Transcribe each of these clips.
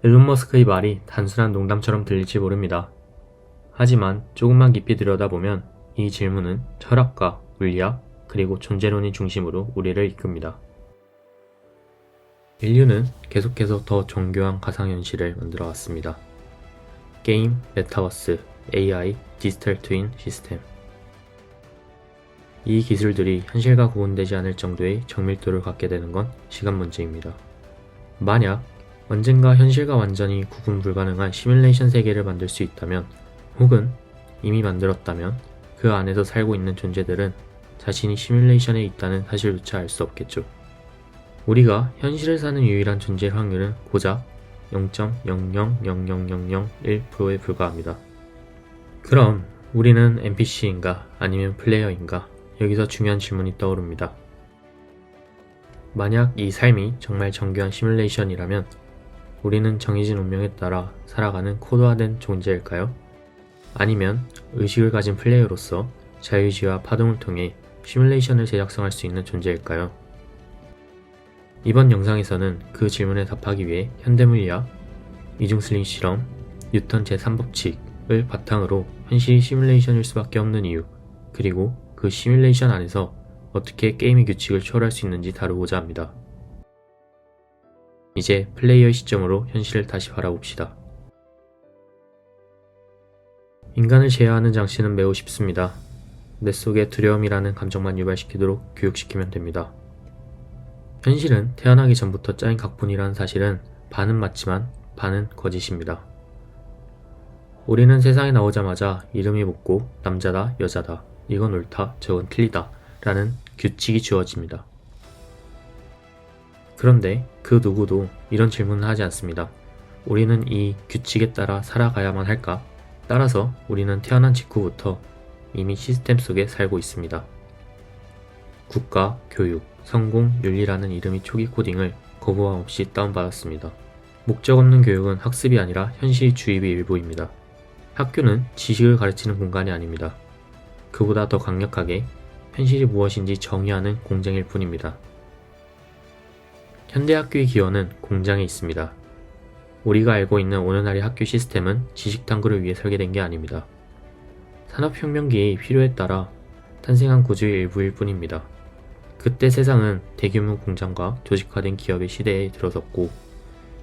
일론 머스크의 말이 단순한 농담처럼 들릴지 모릅니다. 하지만 조금만 깊이 들여다보면 이 질문은 철학과 물리학 그리고 존재론이 중심으로 우리를 이끕니다. 인류는 계속해서 더 정교한 가상현실을 만들어 왔습니다. 게임, 메타버스, AI, 디지털 트윈 시스템. 이 기술들이 현실과 구분되지 않을 정도의 정밀도를 갖게 되는 건 시간 문제입니다. 만약 언젠가 현실과 완전히 구분 불가능한 시뮬레이션 세계를 만들 수 있다면, 혹은 이미 만들었다면 그 안에서 살고 있는 존재들은 자신이 시뮬레이션에 있다는 사실조차 알 수 없겠죠. 우리가 현실을 사는 유일한 존재의 확률은 고작 0.000001%에 불과합니다. 그럼 우리는 NPC인가 아니면 플레이어인가? 여기서 중요한 질문이 떠오릅니다. 만약 이 삶이 정말 정교한 시뮬레이션이라면 우리는 정해진 운명에 따라 살아가는 코드화된 존재일까요? 아니면 의식을 가진 플레이어로서 자유의지와 파동을 통해 시뮬레이션을 재작성할 수 있는 존재일까요? 이번 영상에서는 그 질문에 답하기 위해 현대물리학, 이중슬링 실험, 뉴턴 제3법칙을 바탕으로 현실이 시뮬레이션일 수밖에 없는 이유, 그리고 그 시뮬레이션 안에서 어떻게 게임의 규칙을 초월할 수 있는지 다루고자 합니다. 이제 플레이어의 시점으로 현실을 다시 바라봅시다. 인간을 제어하는 장치는 매우 쉽습니다. 뇌 속에 두려움이라는 감정만 유발시키도록 교육시키면 됩니다. 현실은 태어나기 전부터 짜인 각본이라는 사실은 반은 맞지만 반은 거짓입니다. 우리는 세상에 나오자마자 이름이 묻고 남자다, 여자다, 이건 옳다, 저건 틀리다 라는 규칙이 주어집니다. 그런데 그 누구도 이런 질문을 하지 않습니다. 우리는 이 규칙에 따라 살아가야만 할까? 따라서 우리는 태어난 직후부터 이미 시스템 속에 살고 있습니다. 국가, 교육, 성공, 윤리라는 이름의 초기 코딩을 거부감 없이 다운받았습니다. 목적 없는 교육은 학습이 아니라 현실 주입의 일부입니다. 학교는 지식을 가르치는 공간이 아닙니다. 그보다 더 강력하게 현실이 무엇인지 정의하는 공장일 뿐입니다. 현대학교의 기원은 공장에 있습니다. 우리가 알고 있는 오늘날의 학교 시스템은 지식 탐구를 위해 설계된 게 아닙니다. 산업혁명기의 필요에 따라 탄생한 구조의 일부일 뿐입니다. 그때 세상은 대규모 공장과 조직화된 기업의 시대에 들어섰고,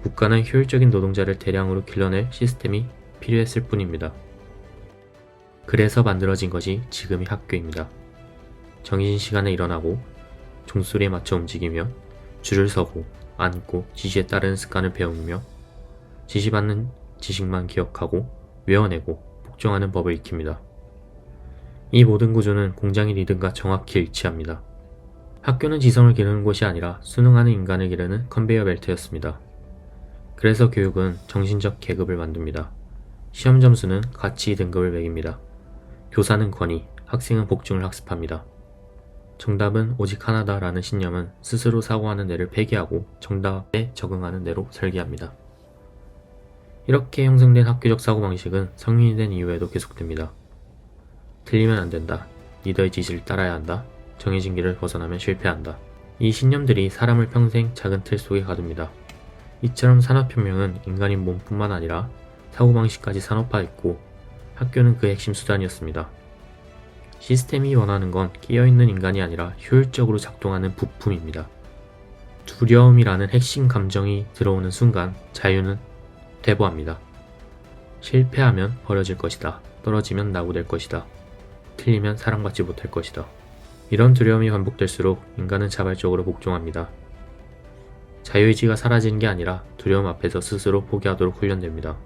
국가는 효율적인 노동자를 대량으로 길러낼 시스템이 필요했을 뿐입니다. 그래서 만들어진 것이 지금의 학교입니다. 정해진 시간에 일어나고, 종소리에 맞춰 움직이며, 줄을 서고, 앉고, 지시에 따르는 습관을 배우며, 지시받는 지식만 기억하고, 외워내고, 복종하는 법을 익힙니다. 이 모든 구조는 공장의 리듬과 정확히 일치합니다. 학교는 지성을 기르는 곳이 아니라 수능하는 인간을 기르는 컨베이어 벨트였습니다. 그래서 교육은 정신적 계급을 만듭니다. 시험 점수는 가치 등급을 매깁니다. 교사는 권위, 학생은 복종을 학습합니다. 정답은 오직 하나다라는 신념은 스스로 사고하는 뇌를 폐기하고 정답에 적응하는 뇌로 설계합니다. 이렇게 형성된 학교적 사고방식은 성인이 된 이후에도 계속됩니다. 틀리면 안 된다. 리더의 지시를 따라야 한다. 정해진 길을 벗어나면 실패한다. 이 신념들이 사람을 평생 작은 틀 속에 가둡니다. 이처럼 산업혁명은 인간의 몸뿐만 아니라 사고방식까지 산업화했고, 학교는 그 핵심 수단이었습니다. 시스템이 원하는 건 깨어있는 인간이 아니라 효율적으로 작동하는 부품입니다. 두려움이라는 핵심 감정이 들어오는 순간 자유는 퇴보합니다. 실패하면 버려질 것이다. 떨어지면 낙오될 것이다. 틀리면 사랑받지 못할 것이다. 이런 두려움이 반복될수록 인간은 자발적으로 복종합니다. 자유의지가 사라지는 게 아니라 두려움 앞에서 스스로 포기하도록 훈련됩니다.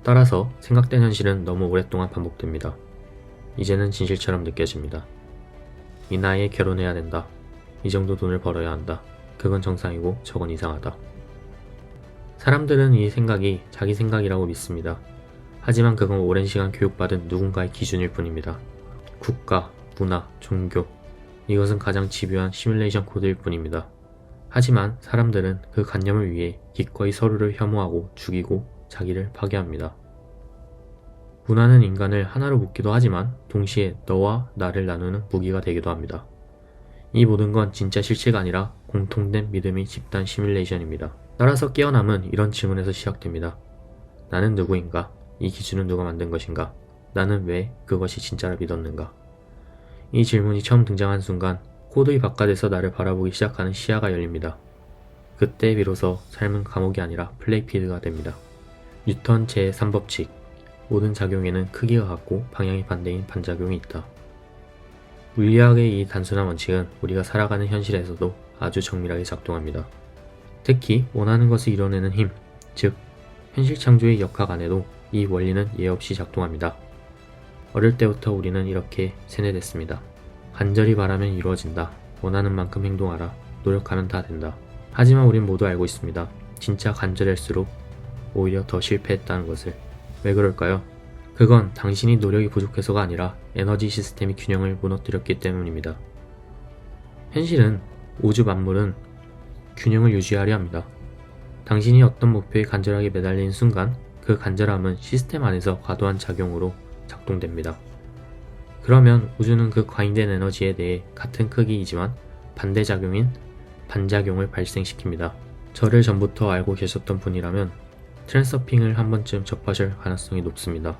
따라서 생각된 현실은 너무 오랫동안 반복됩니다. 이제는 진실처럼 느껴집니다. 이 나이에 결혼해야 된다. 이 정도 돈을 벌어야 한다. 그건 정상이고 저건 이상하다. 사람들은 이 생각이 자기 생각이라고 믿습니다. 하지만 그건 오랜 시간 교육받은 누군가의 기준일 뿐입니다. 국가, 문화, 종교, 이것은 가장 집요한 시뮬레이션 코드일 뿐입니다. 하지만 사람들은 그 관념을 위해 기꺼이 서로를 혐오하고 죽이고 자기를 파괴합니다. 문화는 인간을 하나로 묶기도 하지만 동시에 너와 나를 나누는 무기가 되기도 합니다. 이 모든 건 진짜 실체가 아니라 공통된 믿음의 집단 시뮬레이션입니다. 따라서 깨어남은 이런 질문에서 시작됩니다. 나는 누구인가? 이 기준은 누가 만든 것인가? 나는 왜 그것이 진짜라 믿었는가? 이 질문이 처음 등장한 순간 코드의 바깥에서 나를 바라보기 시작하는 시야가 열립니다. 그때 비로소 삶은 감옥이 아니라 플레이필드가 됩니다. 뉴턴 제3법칙. 모든 작용에는 크기가 같고 방향이 반대인 반작용이 있다. 물리학의 이 단순한 원칙은 우리가 살아가는 현실에서도 아주 정밀하게 작동합니다. 특히 원하는 것을 이뤄내는 힘, 즉 현실 창조의 역학 안에도 이 원리는 예 없이 작동합니다. 어릴 때부터 우리는 이렇게 세뇌됐습니다. 간절히 바라면 이루어진다. 원하는 만큼 행동하라. 노력하면 다 된다. 하지만 우린 모두 알고 있습니다. 진짜 간절할수록 오히려 더 실패했다는 것을. 왜 그럴까요? 그건 당신이 노력이 부족해서가 아니라 에너지 시스템이 균형을 무너뜨렸기 때문입니다. 현실은, 우주 만물은 균형을 유지하려 합니다. 당신이 어떤 목표에 간절하게 매달리는 순간 그 간절함은 시스템 안에서 과도한 작용으로 작동됩니다. 그러면 우주는 그 과잉된 에너지에 대해 같은 크기이지만 반대작용인 반작용을 발생시킵니다. 저를 전부터 알고 계셨던 분이라면 트랜서핑을 한 번쯤 접하실 가능성이 높습니다.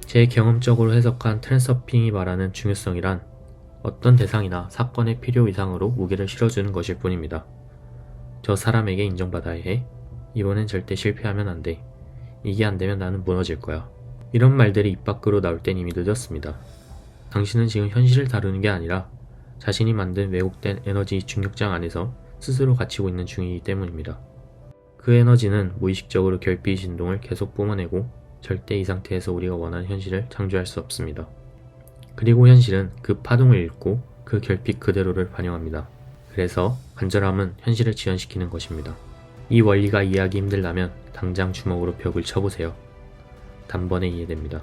제 경험적으로 해석한 트랜서핑이 말하는 중요성이란 어떤 대상이나 사건의 필요 이상으로 무게를 실어주는 것일 뿐입니다. 저 사람에게 인정받아야 해. 이번엔 절대 실패하면 안 돼. 이게 안 되면 나는 무너질 거야. 이런 말들이 입 밖으로 나올 땐 이미 늦었습니다. 당신은 지금 현실을 다루는 게 아니라 자신이 만든 왜곡된 에너지 중력장 안에서 스스로 갇히고 있는 중이기 때문입니다. 그 에너지는 무의식적으로 결핍 진동을 계속 뿜어내고 절대 이 상태에서 우리가 원하는 현실을 창조할 수 없습니다. 그리고 현실은 그 파동을 읽고 그 결핍 그대로를 반영합니다. 그래서 간절함은 현실을 지연시키는 것입니다. 이 원리가 이해하기 힘들다면 당장 주먹으로 벽을 쳐보세요. 단번에 이해됩니다.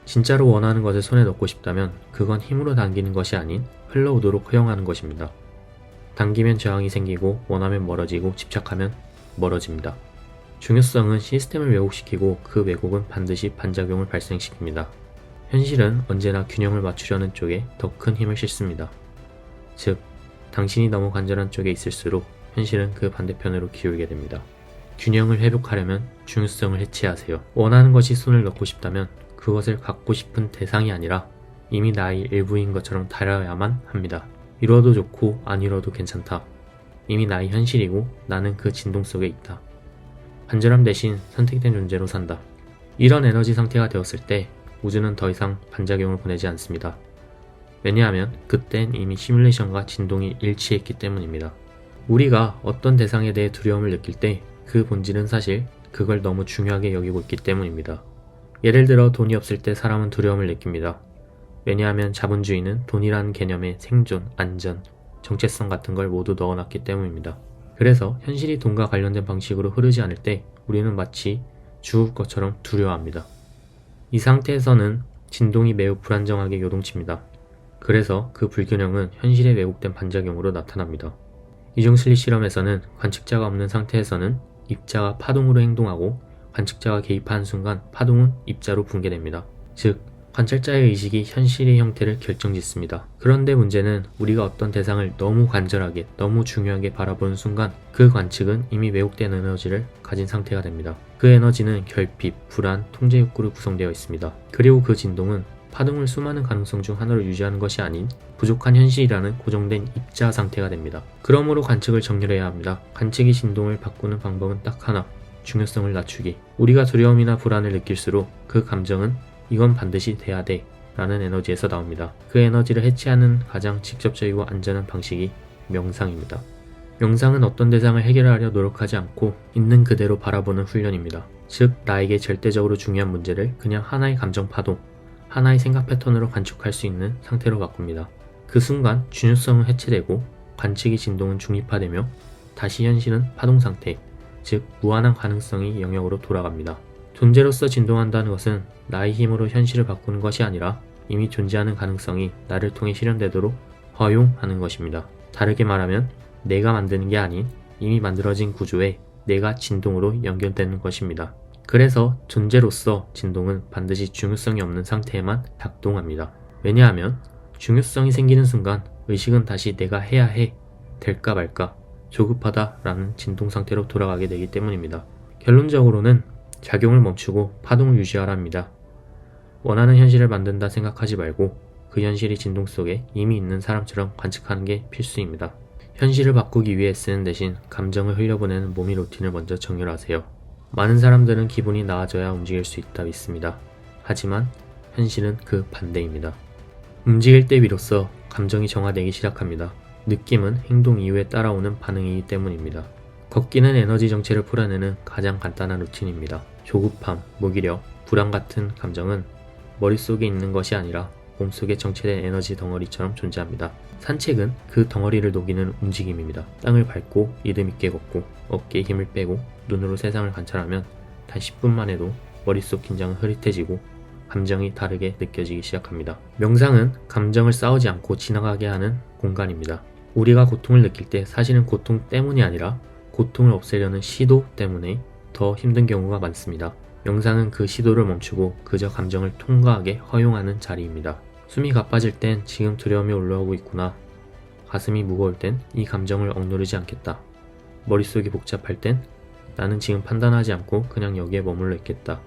진짜로 원하는 것을 손에 넣고 싶다면 그건 힘으로 당기는 것이 아닌 흘러오도록 허용하는 것입니다. 당기면 저항이 생기고 원하면 멀어지고 집착하면 멀어집니다. 중요성은 시스템을 왜곡시키고 그 왜곡은 반드시 반작용을 발생시킵니다. 현실은 언제나 균형을 맞추려는 쪽에 더 큰 힘을 싣습니다. 즉, 당신이 너무 간절한 쪽에 있을수록 현실은 그 반대편으로 기울게 됩니다. 균형을 회복하려면 중요성을 해체하세요. 원하는 것이 손을 넣고 싶다면 그것을 갖고 싶은 대상이 아니라 이미 나의 일부인 것처럼 다뤄야만 합니다. 이뤄도 좋고 안 이뤄도 괜찮다. 이미 나의 현실이고 나는 그 진동 속에 있다. 간절함 대신 선택된 존재로 산다. 이런 에너지 상태가 되었을 때 우주는 더 이상 반작용을 보내지 않습니다. 왜냐하면 그땐 이미 시뮬레이션과 진동이 일치했기 때문입니다. 우리가 어떤 대상에 대해 두려움을 느낄 때 그 본질은 사실 그걸 너무 중요하게 여기고 있기 때문입니다. 예를 들어 돈이 없을 때 사람은 두려움을 느낍니다. 왜냐하면 자본주의는 돈이라는 개념에 생존, 안전, 정체성 같은 걸 모두 넣어놨기 때문입니다. 그래서 현실이 돈과 관련된 방식으로 흐르지 않을 때 우리는 마치 죽을 것처럼 두려워합니다. 이 상태에서는 진동이 매우 불안정하게 요동칩니다. 그래서 그 불균형은 현실에 왜곡된 반작용으로 나타납니다. 이중슬릿 실험에서는 관측자가 없는 상태에서는 입자가 파동으로 행동하고 관측자가 개입하는 순간 파동은 입자로 붕괴됩니다. 즉, 관찰자의 의식이 현실의 형태를 결정짓습니다. 그런데 문제는 우리가 어떤 대상을 너무 간절하게, 너무 중요하게 바라보는 순간 그 관측은 이미 왜곡된 에너지를 가진 상태가 됩니다. 그 에너지는 결핍, 불안, 통제 욕구로 구성되어 있습니다. 그리고 그 진동은 파동을 수많은 가능성 중 하나로 유지하는 것이 아닌 부족한 현실이라는 고정된 입자 상태가 됩니다. 그러므로 관측을 정렬해야 합니다. 관측이 진동을 바꾸는 방법은 딱 하나, 중요성을 낮추기. 우리가 두려움이나 불안을 느낄수록 그 감정은 이건 반드시 돼야 돼 라는 에너지에서 나옵니다. 그 에너지를 해체하는 가장 직접적이고 안전한 방식이 명상입니다. 명상은 어떤 대상을 해결하려 노력하지 않고 있는 그대로 바라보는 훈련입니다. 즉, 나에게 절대적으로 중요한 문제를 그냥 하나의 감정 파동, 하나의 생각 패턴으로 관측할 수 있는 상태로 바꿉니다. 그 순간 중요성은 해체되고 관측의 진동은 중립화되며 다시 현실은 파동 상태, 즉 무한한 가능성의 영역으로 돌아갑니다. 존재로서 진동한다는 것은 나의 힘으로 현실을 바꾸는 것이 아니라 이미 존재하는 가능성이 나를 통해 실현되도록 허용하는 것입니다. 다르게 말하면 내가 만드는 게 아닌 이미 만들어진 구조에 내가 진동으로 연결되는 것입니다. 그래서 존재로서 진동은 반드시 중요성이 없는 상태에만 작동합니다. 왜냐하면 중요성이 생기는 순간 의식은 다시 내가 해야 해, 될까 말까, 조급하다라는 진동 상태로 돌아가게 되기 때문입니다. 결론적으로는 작용을 멈추고 파동을 유지하라 합니다. 원하는 현실을 만든다 생각하지 말고 그 현실이 진동 속에 이미 있는 사람처럼 관측하는 게 필수입니다. 현실을 바꾸기 위해 쓰는 대신 감정을 흘려보내는 몸의 루틴을 먼저 정렬하세요. 많은 사람들은 기분이 나아져야 움직일 수 있다 믿습니다. 하지만 현실은 그 반대입니다. 움직일 때 비로소 감정이 정화되기 시작합니다. 느낌은 행동 이후에 따라오는 반응이기 때문입니다. 걷기는 에너지 정체를 풀어내는 가장 간단한 루틴입니다. 조급함, 무기력, 불안 같은 감정은 머릿속에 있는 것이 아니라 몸속에 정체된 에너지 덩어리처럼 존재합니다. 산책은 그 덩어리를 녹이는 움직임입니다. 땅을 밟고 리듬 있게 걷고 어깨에 힘을 빼고 눈으로 세상을 관찰하면 단 10분만 해도 머릿속 긴장은 흐릿해지고 감정이 다르게 느껴지기 시작합니다. 명상은 감정을 싸우지 않고 지나가게 하는 공간입니다. 우리가 고통을 느낄 때 사실은 고통 때문이 아니라 고통을 없애려는 시도 때문에 더 힘든 경우가 많습니다. 명상은 그 시도를 멈추고 그저 감정을 통과하게 허용하는 자리입니다. 숨이 가빠질 땐 지금 두려움이 올라오고 있구나. 가슴이 무거울 땐 이 감정을 억누르지 않겠다. 머릿속이 복잡할 땐 나는 지금 판단하지 않고 그냥 여기에 머물러 있겠다.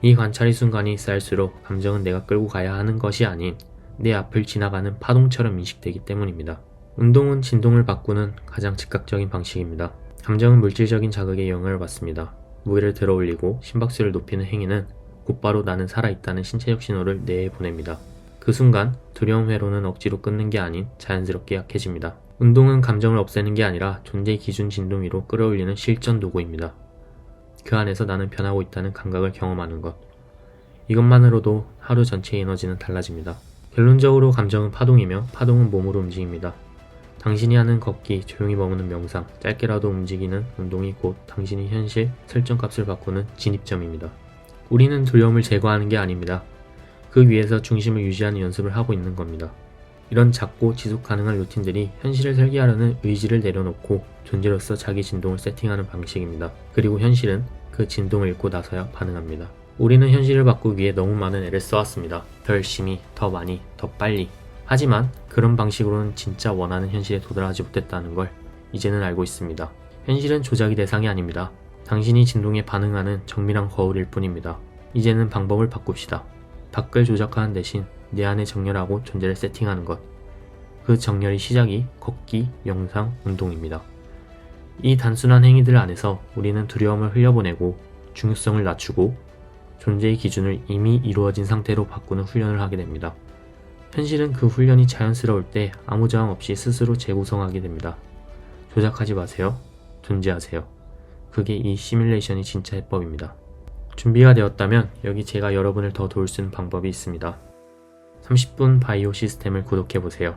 이 관찰의 순간이 쌓일수록 감정은 내가 끌고 가야 하는 것이 아닌 내 앞을 지나가는 파동처럼 인식되기 때문입니다. 운동은 진동을 바꾸는 가장 즉각적인 방식입니다. 감정은 물질적인 자극에 영향을 받습니다. 무게를 들어 올리고 심박수를 높이는 행위는 곧바로 나는 살아있다는 신체적 신호를 뇌에 보냅니다. 그 순간 두려움 회로는 억지로 끊는 게 아닌 자연스럽게 약해집니다. 운동은 감정을 없애는 게 아니라 존재 기준 진동 위로 끌어올리는 실전 도구입니다. 그 안에서 나는 변하고 있다는 감각을 경험하는 것. 이것만으로도 하루 전체의 에너지는 달라집니다. 결론적으로 감정은 파동이며 파동은 몸으로 움직입니다. 당신이 하는 걷기, 조용히 머무는 명상, 짧게라도 움직이는 운동이 곧 당신이 현실 설정값을 바꾸는 진입점입니다. 우리는 두려움을 제거하는 게 아닙니다. 그 위에서 중심을 유지하는 연습을 하고 있는 겁니다. 이런 작고 지속 가능한 루틴들이 현실을 설계하려는 의지를 내려놓고 존재로서 자기 진동을 세팅하는 방식입니다. 그리고 현실은 그 진동을 읽고 나서야 반응합니다. 우리는 현실을 바꾸기 위해 너무 많은 애를 써왔습니다. 더 열심히, 더 많이, 더 빨리. 하지만 그런 방식으로는 진짜 원하는 현실에 도달하지 못했다는 걸 이제는 알고 있습니다. 현실은 조작의 대상이 아닙니다. 당신이 진동에 반응하는 정밀한 거울일 뿐입니다. 이제는 방법을 바꿉시다. 밖을 조작하는 대신 내 안에 정렬하고 존재를 세팅하는 것. 그 정렬의 시작이 걷기, 명상, 운동입니다. 이 단순한 행위들 안에서 우리는 두려움을 흘려보내고 중요성을 낮추고 존재의 기준을 이미 이루어진 상태로 바꾸는 훈련을 하게 됩니다. 현실은 그 훈련이 자연스러울 때 아무 저항 없이 스스로 재구성하게 됩니다. 조작하지 마세요. 존재하세요. 그게 이 시뮬레이션이 진짜 해법입니다. 준비가 되었다면 여기 제가 여러분을 더 도울 수 있는 방법이 있습니다. 30분 바이오 시스템을 구독해보세요.